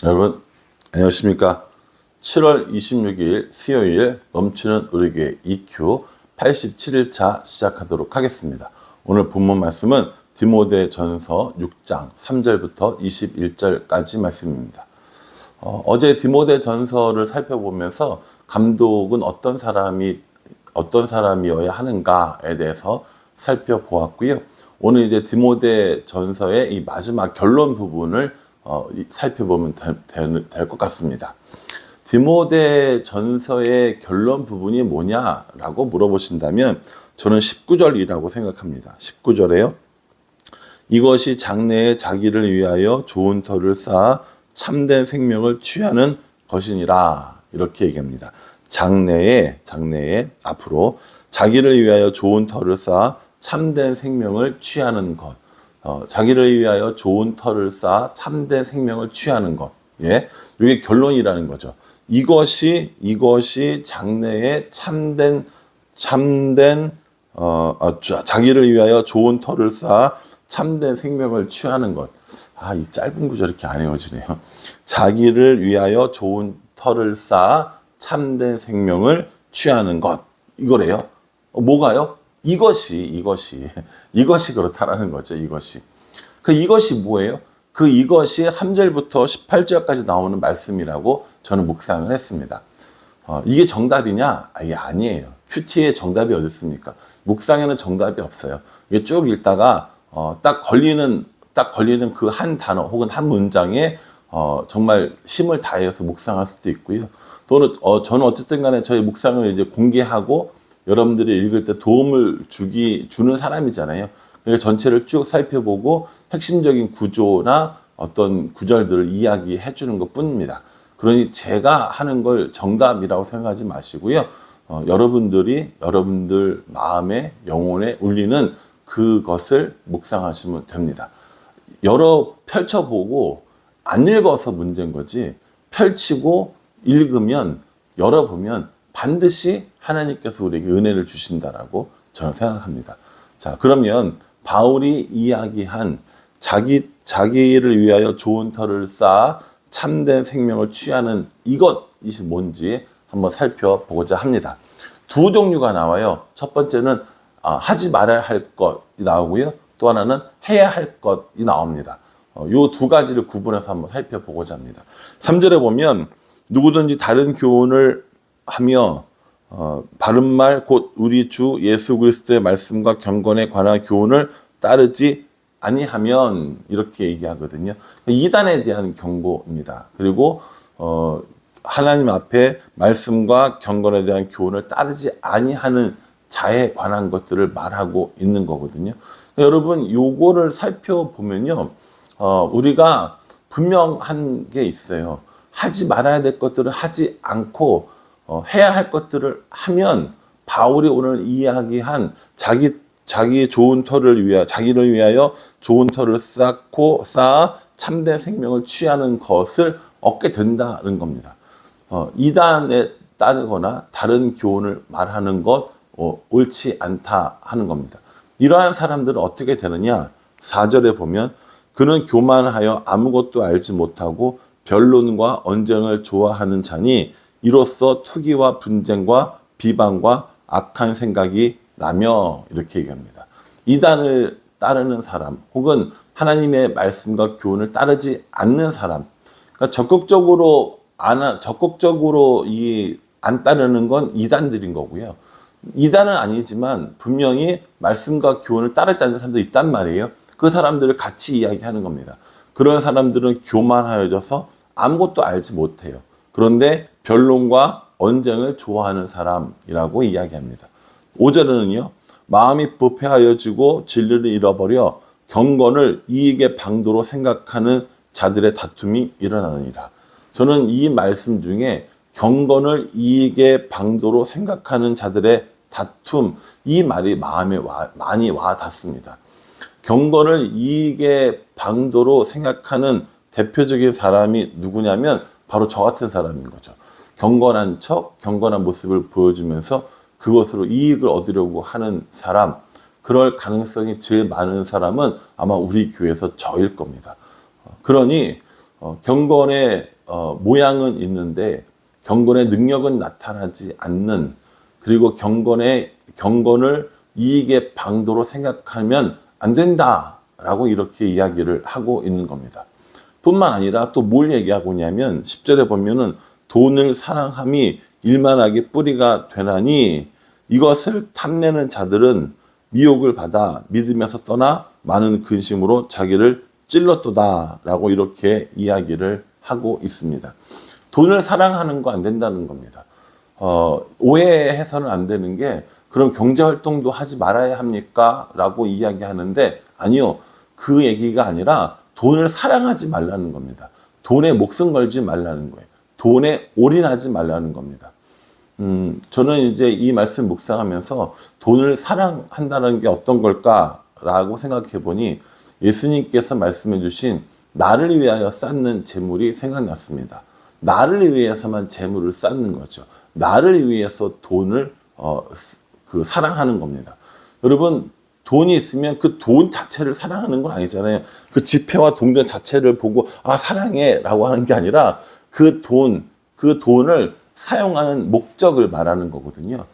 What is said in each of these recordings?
여러분 안녕하십니까. 7월 26일 수요일 넘치는 우리 교회 EQ 87일차 시작하도록 하겠습니다. 오늘 본문 말씀은 디모데전서 6장 3절부터 21절까지 말씀입니다. 어제 디모데전서를 살펴보면서 감독은 어떤 사람이어야 하는가에 대해서 살펴보았고요. 오늘 이제 디모데전서의 이 마지막 결론 부분을 살펴보면 될 것 같습니다. 디모데전서의 결론 부분이 뭐냐라고 물어보신다면 저는 19절이라고 생각합니다. 19절에요. 이것이 장래에 자기를 위하여 좋은 터를 쌓아 참된 생명을 취하는 것이니라. 이렇게 얘기합니다. 장래에 앞으로 자기를 위하여 좋은 터를 쌓아 참된 생명을 취하는 것. 자기를 위하여 좋은 터를 쌓아 참된 생명을 취하는 것. 예. 이게 결론이라는 거죠. 이것이 장래에 자기를 위하여 좋은 터를 쌓아 참된 생명을 취하는 것. 이 짧은 구절 이렇게 안 외워지네요. 자기를 위하여 좋은 터를 쌓아 참된 생명을 취하는 것. 이거래요. 뭐가요? 이것이 그렇다라는 거죠. 이것이 뭐예요? 이것이 3절부터 18절까지 나오는 말씀이라고 저는 묵상을 했습니다. 이게 정답이냐? 이게 아니에요. 큐티에 정답이 어디 있습니까? 묵상에는 정답이 없어요. 이게 쭉 읽다가 딱 걸리는 그 한 단어 혹은 한 문장에 정말 힘을 다해서 묵상할 수도 있고요. 또는 저는 어쨌든 간에 저희 묵상을 이제 공개하고 여러분들이 읽을 때 도움을 주는 사람이잖아요. 그러니까 전체를 쭉 살펴보고 핵심적인 구조나 어떤 구절들을 이야기해 주는 것 뿐입니다. 그러니 제가 하는 걸 정답이라고 생각하지 마시고요. 여러분들 마음에, 영혼에 울리는 그것을 묵상하시면 됩니다. 여러 펼쳐보고 안 읽어서 문제인 거지, 펼치고 읽으면, 열어보면 반드시 하나님께서 우리에게 은혜를 주신다라고 저는 생각합니다. 자, 그러면 바울이 이야기한 자기를 위하여 좋은 터를 쌓아 참된 생명을 취하는 이것이 뭔지 한번 살펴보고자 합니다. 두 종류가 나와요. 첫 번째는 하지 말아야 할 것이 나오고요. 또 하나는 해야 할 것이 나옵니다. 이 두 가지를 구분해서 한번 살펴보고자 합니다. 3절에 보면 누구든지 다른 교훈을 하며 바른말 곧 우리 주 예수 그리스도의 말씀과 경건에 관한 교훈을 따르지 아니하면, 이렇게 얘기하거든요. 이단에 대한 경고입니다. 그리고 하나님 앞에 말씀과 경건에 대한 교훈을 따르지 아니하는 자에 관한 것들을 말하고 있는 거거든요. 여러분, 요거를 살펴보면요, 우리가 분명한 게 있어요. 하지 말아야 될 것들을 하지 않고 해야 할 것들을 하면, 바울이 오늘 이야기한 자기의 좋은 터를 위하여, 자기를 위하여 좋은 터를 쌓아 참된 생명을 취하는 것을 얻게 된다는 겁니다. 이단에 따르거나 다른 교훈을 말하는 것 옳지 않다 하는 겁니다. 이러한 사람들은 어떻게 되느냐? 4절에 보면 그는 교만하여 아무것도 알지 못하고 변론과 언쟁을 좋아하는 자니 이로써 투기와 분쟁과 비방과 악한 생각이 나며, 이렇게 얘기합니다. 이단을 따르는 사람 혹은 하나님의 말씀과 교훈을 따르지 않는 사람, 그러니까 적극적으로 안 따르는 건 이단들인 거고요. 이단은 아니지만 분명히 말씀과 교훈을 따르지 않는 사람도 있단 말이에요. 그 사람들을 같이 이야기하는 겁니다. 그런 사람들은 교만하여져서 아무것도 알지 못해요. 그런데 변론과 언쟁을 좋아하는 사람이라고 이야기합니다. 5절에는요, 마음이 부패하여지고 진리를 잃어버려 경건을 이익의 방도로 생각하는 자들의 다툼이 일어나느니라. 저는 이 말씀 중에 경건을 이익의 방도로 생각하는 자들의 다툼, 이 말이 마음에 많이 와 닿습니다. 경건을 이익의 방도로 생각하는 대표적인 사람이 누구냐면 바로 저 같은 사람인 거죠. 경건한 모습을 보여주면서 그것으로 이익을 얻으려고 하는 사람, 그럴 가능성이 제일 많은 사람은 아마 우리 교회에서 저일 겁니다. 그러니 경건의 모양은 있는데 경건의 능력은 나타나지 않는, 그리고 경건을 이익의 방도로 생각하면 안 된다라고 이렇게 이야기를 하고 있는 겁니다. 뿐만 아니라 또 뭘 얘기하고 있냐면 10절에 보면은 돈을 사랑함이 일만하게 뿌리가 되나니 이것을 탐내는 자들은 미혹을 받아 믿음에서 떠나 많은 근심으로 자기를 찔렀도다라고 이렇게 이야기를 하고 있습니다. 돈을 사랑하는 거 안 된다는 겁니다. 오해해서는 안 되는 게, 그럼 경제활동도 하지 말아야 합니까? 라고 이야기하는데, 아니요. 그 얘기가 아니라 돈을 사랑하지 말라는 겁니다. 돈에 목숨 걸지 말라는 거예요. 돈에 올인하지 말라는 겁니다. 저는 이제 이 말씀 묵상하면서 돈을 사랑한다는 게 어떤 걸까라고 생각해 보니 예수님께서 말씀해 주신 나를 위하여 쌓는 재물이 생각났습니다. 나를 위해서만 재물을 쌓는 거죠. 나를 위해서 돈을 사랑하는 겁니다. 여러분, 돈이 있으면 그 돈 자체를 사랑하는 건 아니잖아요. 그 지폐와 동전 자체를 보고 사랑해 라고 하는 게 아니라 그 돈을 사용하는 목적을 말하는 거거든요.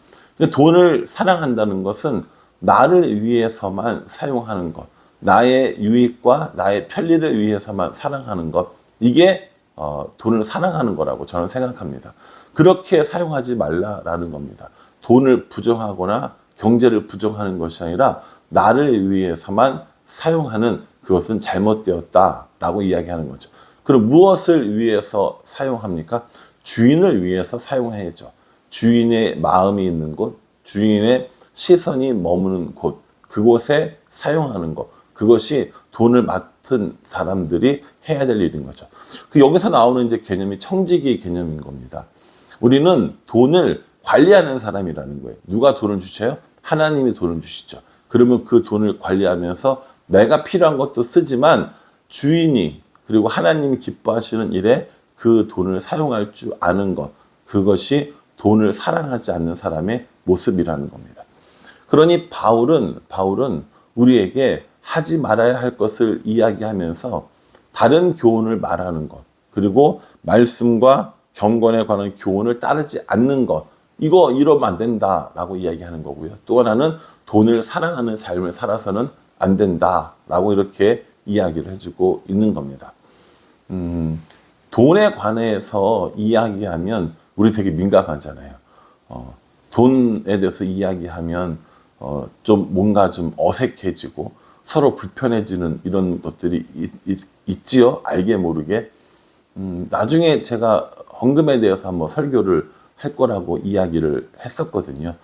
돈을 사랑한다는 것은 나를 위해서만 사용하는 것, 나의 유익과 나의 편리를 위해서만 사랑하는 것, 이게 돈을 사랑하는 거라고 저는 생각합니다. 그렇게 사용하지 말라라는 겁니다. 돈을 부정하거나 경제를 부정하는 것이 아니라 나를 위해서만 사용하는, 그것은 잘못되었다라고 이야기하는 거죠. 그럼 무엇을 위해서 사용합니까? 주인을 위해서 사용해야죠. 주인의 마음이 있는 곳, 주인의 시선이 머무는 곳, 그곳에 사용하는 것, 그것이 돈을 맡은 사람들이 해야 될 일인 거죠. 여기서 나오는 이제 개념이 청지기 개념인 겁니다. 우리는 돈을 관리하는 사람이라는 거예요. 누가 돈을 주셔요? 하나님이 돈을 주시죠. 그러면 그 돈을 관리하면서 내가 필요한 것도 쓰지만 주인이, 그리고 하나님이 기뻐하시는 일에 그 돈을 사용할 줄 아는 것, 그것이 돈을 사랑하지 않는 사람의 모습이라는 겁니다. 그러니 바울은 우리에게 하지 말아야 할 것을 이야기하면서 다른 교훈을 말하는 것, 그리고 말씀과 경건에 관한 교훈을 따르지 않는 것, 이러면 안 된다라고 이야기하는 거고요. 또 하나는 돈을 사랑하는 삶을 살아서는 안 된다라고 이렇게 이야기를 해주고 있는 겁니다. 돈에 관해서 이야기하면 우리 되게 민감하잖아요. 돈에 대해서 이야기하면 좀 뭔가 좀 어색해지고 서로 불편해지는 이런 것들이 있지요. 알게 모르게. 나중에 제가 헌금에 대해서 한번 설교를 할 거라고 이야기를 했었거든요.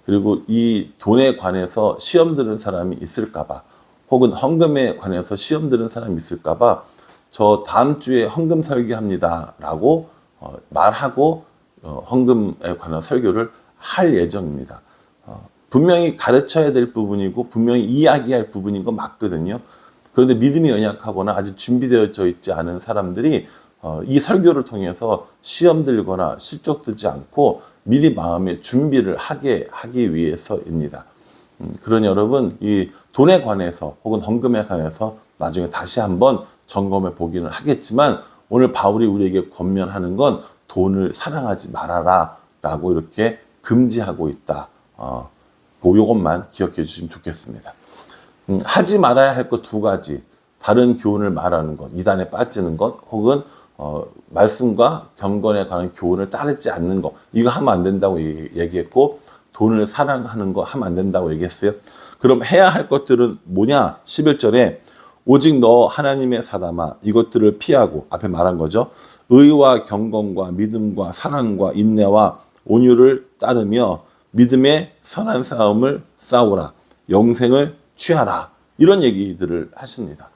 그리고 이 돈에 관해서 시험 들은 사람이 있을까봐, 혹은 헌금에 관해서 시험 들은 사람이 있을까봐 저 다음 주에 헌금 설교합니다 라고 말하고 헌금에 관한 설교를 할 예정입니다. 분명히 가르쳐야 될 부분이고 분명히 이야기할 부분인 건 맞거든요. 그런데 믿음이 연약하거나 아직 준비되어져 있지 않은 사람들이 이 설교를 통해서 시험 들거나 실족 들지 않고 미리 마음의 준비를 하기 위해서입니다. 그러니 여러분, 이 돈에 관해서 혹은 헌금에 관해서 나중에 다시 한번 점검해 보기는 하겠지만, 오늘 바울이 우리에게 권면하는 건 돈을 사랑하지 말아라 라고 이렇게 금지하고 있다. 요것만 기억해 주시면 좋겠습니다. 하지 말아야 할 것 두 가지, 다른 교훈을 말하는 것, 이단에 빠지는 것, 혹은 말씀과 경건에 관한 교훈을 따르지 않는 것, 이거 하면 안 된다고 얘기했고, 돈을 사랑하는 거 하면 안 된다고 얘기했어요. 그럼 해야 할 것들은 뭐냐? 11절에 오직 너 하나님의 사람아, 이것들을 피하고, 앞에 말한 거죠. 의와 경건과 믿음과 사랑과 인내와 온유를 따르며 믿음의 선한 싸움을 싸우라. 영생을 취하라. 이런 얘기들을 하십니다.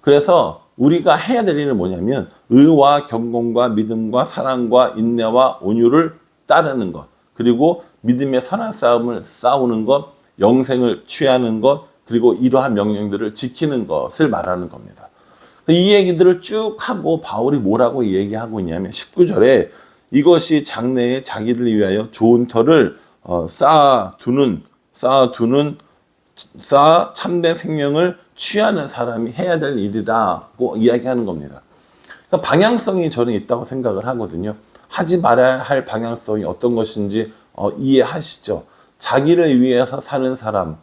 그래서 우리가 해야 될 일은 뭐냐면 의와 경건과 믿음과 사랑과 인내와 온유를 따르는 것, 그리고 믿음의 선한 싸움을 싸우는 것, 영생을 취하는 것, 그리고 이러한 명령들을 지키는 것을 말하는 겁니다. 이 얘기들을 쭉 하고 바울이 뭐라고 얘기하고 있냐면 19절에 이것이 장래에 자기를 위하여 좋은 터를 쌓아두는 참된 생명을 취하는 사람이 해야 될 일이라고 이야기하는 겁니다. 그러니까 방향성이 저는 있다고 생각을 하거든요. 하지 말아야 할 방향성이 어떤 것인지 이해하시죠? 자기를 위해서 사는 사람이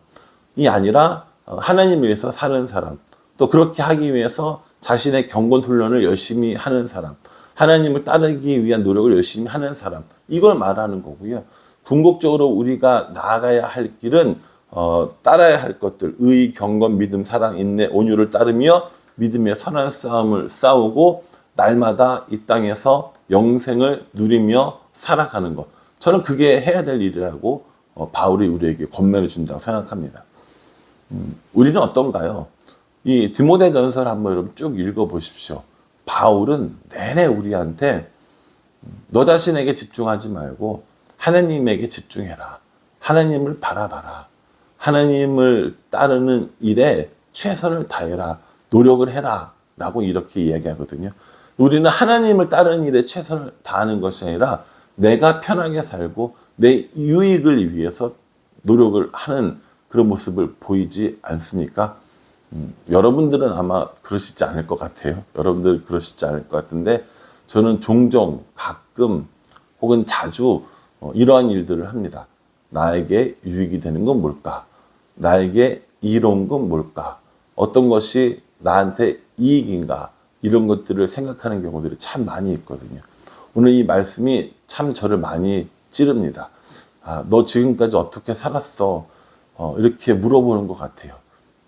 아니라 하나님을 위해서 사는 사람, 또 그렇게 하기 위해서 자신의 경건 훈련을 열심히 하는 사람, 하나님을 따르기 위한 노력을 열심히 하는 사람, 이걸 말하는 거고요. 궁극적으로 우리가 나아가야 할 길은 따라야 할 것들, 의, 경건, 믿음, 사랑, 인내, 온유를 따르며 믿음의 선한 싸움을 싸우고 날마다 이 땅에서 영생을 누리며 살아가는 것. 저는 그게 해야 될 일이라고 바울이 우리에게 권면을 준다고 생각합니다. 우리는 어떤가요? 이 디모데전서를 한번 여러분 쭉 읽어보십시오. 바울은 내내 우리한테 너 자신에게 집중하지 말고 하나님에게 집중해라. 하나님을 바라봐라. 하나님을 따르는 일에 최선을 다해라. 노력을 해라. 라고 이렇게 이야기하거든요. 우리는 하나님을 따르는 일에 최선을 다하는 것이 아니라 내가 편하게 살고 내 유익을 위해서 노력을 하는 그런 모습을 보이지 않습니까? 여러분들은 아마 그러시지 않을 것 같아요. 여러분들 그러시지 않을 것 같은데 저는 종종 가끔 혹은 자주 이러한 일들을 합니다. 나에게 유익이 되는 건 뭘까? 나에게 이로운 건 뭘까? 어떤 것이 나한테 이익인가? 이런 것들을 생각하는 경우들이 참 많이 있거든요. 오늘 이 말씀이 참 저를 많이 찌릅니다. 너 지금까지 어떻게 살았어? 이렇게 물어보는 것 같아요.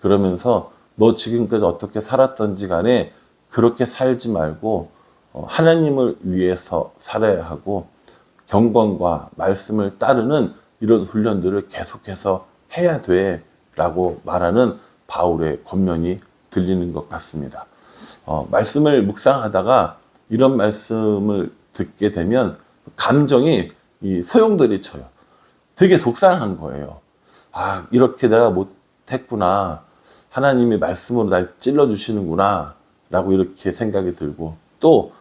그러면서 너 지금까지 어떻게 살았던지 간에 그렇게 살지 말고 하나님을 위해서 살아야 하고 경건과 말씀을 따르는 이런 훈련들을 계속해서 해야 돼 라고 말하는 바울의 권면이 들리는 것 같습니다. 말씀을 묵상하다가 이런 말씀을 듣게 되면 감정이 소용돌이 쳐요. 되게 속상한 거예요. 이렇게 내가 못했구나. 하나님이 말씀으로 날 찔러주시는구나. 라고 이렇게 생각이 들고 또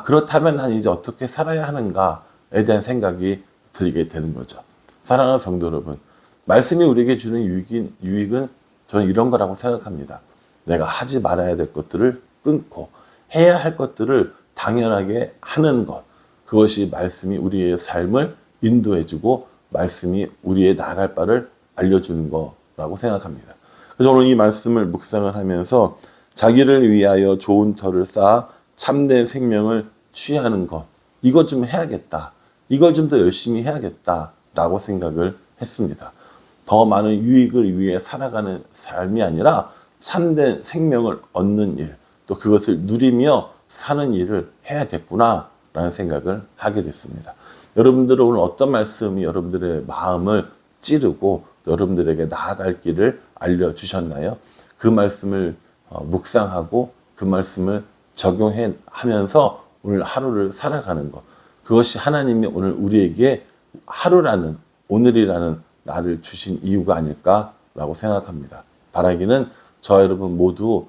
그렇다면 난 이제 어떻게 살아야 하는가에 대한 생각이 들게 되는 거죠. 사랑하는 성도 여러분, 말씀이 우리에게 주는 유익은 저는 이런 거라고 생각합니다. 내가 하지 말아야 될 것들을 끊고 해야 할 것들을 당연하게 하는 것. 그것이 말씀이 우리의 삶을 인도해주고 말씀이 우리의 나아갈 바를 알려주는 거라고 생각합니다. 그래서 오늘 이 말씀을 묵상을 하면서 자기를 위하여 좋은 터를 쌓아 참된 생명을 취하는 것. 이것 좀 해야겠다. 이걸 좀 더 열심히 해야겠다라고 생각을 했습니다. 더 많은 유익을 위해 살아가는 삶이 아니라 참된 생명을 얻는 일, 또 그것을 누리며 사는 일을 해야겠구나라는 생각을 하게 됐습니다. 여러분들은 오늘 어떤 말씀이 여러분들의 마음을 찌르고 여러분들에게 나아갈 길을 알려주셨나요? 그 말씀을 묵상하고 그 말씀을 적용해 하면서 오늘 하루를 살아가는 것. 그것이 하나님이 오늘 우리에게 하루라는, 오늘이라는 나를 주신 이유가 아닐까라고 생각합니다. 바라기는 저와 여러분 모두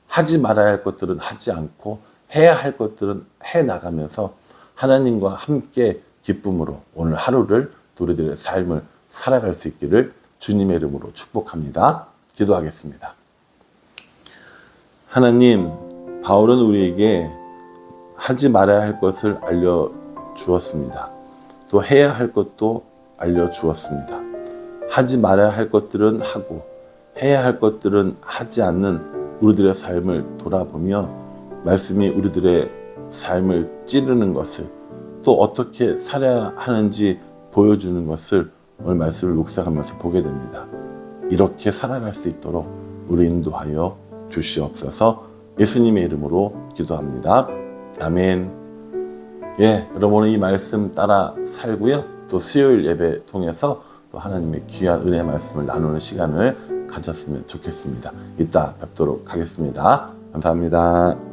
하지 말아야 할 것들은 하지 않고 해야 할 것들은 해 나가면서 하나님과 함께 기쁨으로 오늘 하루를 우리들의 삶을 살아갈 수 있기를 주님의 이름으로 축복합니다. 기도하겠습니다. 하나님, 바울은 우리에게 하지 말아야 할 것을 알려주었습니다. 또 해야 할 것도 알려주었습니다. 하지 말아야 할 것들은 하고 해야 할 것들은 하지 않는 우리들의 삶을 돌아보며 말씀이 우리들의 삶을 찌르는 것을 또 어떻게 살아야 하는지 보여주는 것을 오늘 말씀을 묵상하면서 보게 됩니다. 이렇게 살아갈 수 있도록 우리 인도하여 주시옵소서. 예수님의 이름으로 기도합니다. 아멘. 여러분 오늘 이 말씀 따라 살고요. 또 수요일 예배 통해서 또 하나님의 귀한 은혜 말씀을 나누는 시간을 가졌으면 좋겠습니다. 이따 뵙도록 하겠습니다. 감사합니다.